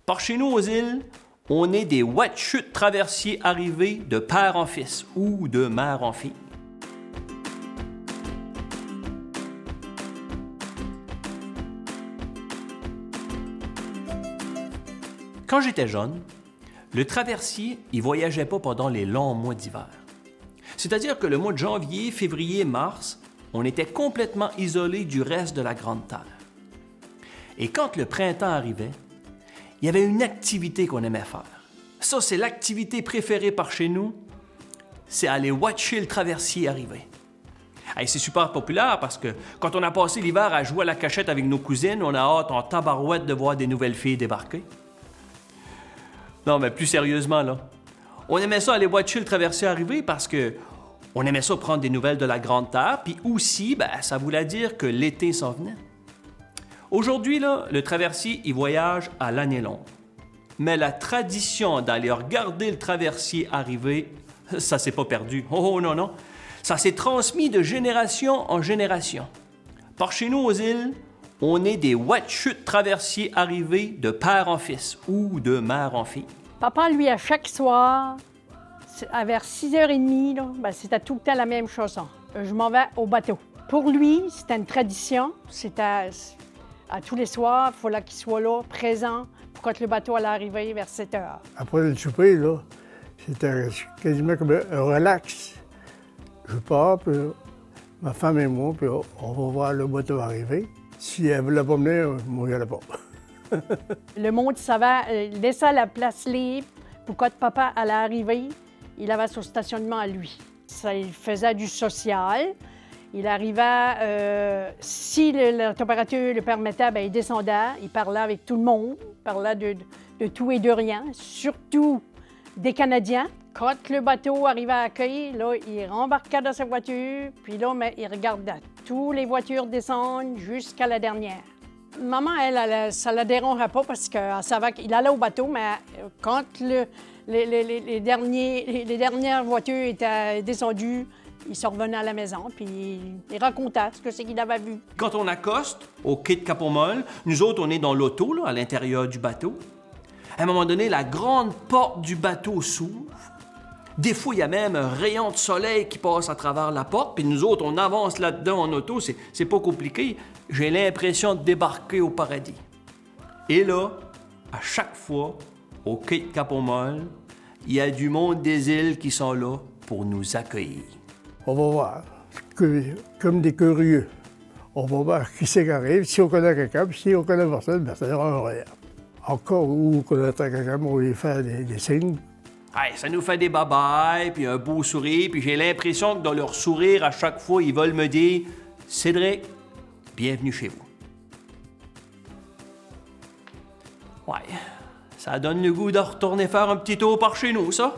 Par chez nous aux îles, on est des wet'chutes traversiers arrivés de père en fils ou de mère en fille. Quand j'étais jeune, le traversier, il voyageait pas pendant les longs mois d'hiver. C'est-à-dire que le mois de janvier, février, mars, on était complètement isolé du reste de la Grande Terre. Et quand le printemps arrivait, il y avait une activité qu'on aimait faire. Ça, c'est l'activité préférée par chez nous, c'est aller watcher le traversier arriver. Hey, c'est super populaire parce que quand on a passé l'hiver à jouer à la cachette avec nos cousines, on a hâte en tabarouette de voir des nouvelles filles débarquer. Non, mais plus sérieusement, là, on aimait ça aller watcher le traversier arriver parce que on aimait ça prendre des nouvelles de la Grande Terre, puis aussi, ça voulait dire que l'été s'en venait. Aujourd'hui, là, le traversier, il voyage à l'année longue. Mais la tradition d'aller regarder le traversier arriver, ça s'est pas perdu. Oh non, non. Ça s'est transmis de génération en génération. Par chez nous aux îles, on est des wet'chutes traversiers arrivés de père en fils ou de mère en fille. Papa, lui, à chaque soir, vers 6h30, c'était tout le temps la même chanson. Je m'en vais au bateau. Pour lui, c'était une tradition. C'était à tous les soirs, il fallait qu'il soit là, présent, pour quand le bateau allait arriver vers 7h. Après le souper, là, c'était quasiment comme un relax. Je pars, puis ma femme et moi, puis on va voir le bateau arriver. Si elle ne voulait pas venir, moi, je n'allais pas. Le monde savait, laissait la place libre pour quand papa allait arriver, il avait son stationnement à lui. Ça, il faisait du social. Il arrivait, si la température le permettait, il descendait, il parlait avec tout le monde, il parlait de tout et de rien, surtout des Canadiens. Quand le bateau arrivait à l'accueil, là, il rembarquait dans sa voiture, puis là, il regardait toutes les voitures descendre jusqu'à la dernière. Maman, elle ça ne la dérangeait pas parce qu'elle savait qu'il allait au bateau, mais quand les dernières voitures étaient descendues, il se revenait à la maison, puis il racontait ce que c'est qu'il avait vu. Quand on accoste au quai de Cap-aux-Molles, nous autres, on est dans l'auto, là, à l'intérieur du bateau. À un moment donné, la grande porte du bateau s'ouvre. Des fois, il y a même un rayon de soleil qui passe à travers la porte, puis nous autres, on avance là-dedans en auto. C'est pas compliqué. J'ai l'impression de débarquer au paradis. Et là, à chaque fois, au quai de Cap-aux-Molles, il y a du monde des îles qui sont là pour nous accueillir. On va voir, comme des curieux. On va voir qui c'est qui arrive, si on connaît quelqu'un, puis si on connaît personne, ça n'ira rien. Encore où on connaît quelqu'un, on va lui faire des signes. Hey, ça nous fait des bye-bye, puis un beau sourire, puis j'ai l'impression que dans leur sourire, à chaque fois, ils veulent me dire « Cédric, bienvenue chez vous. » Ouais, ça donne le goût de retourner faire un petit tour par chez nous, ça.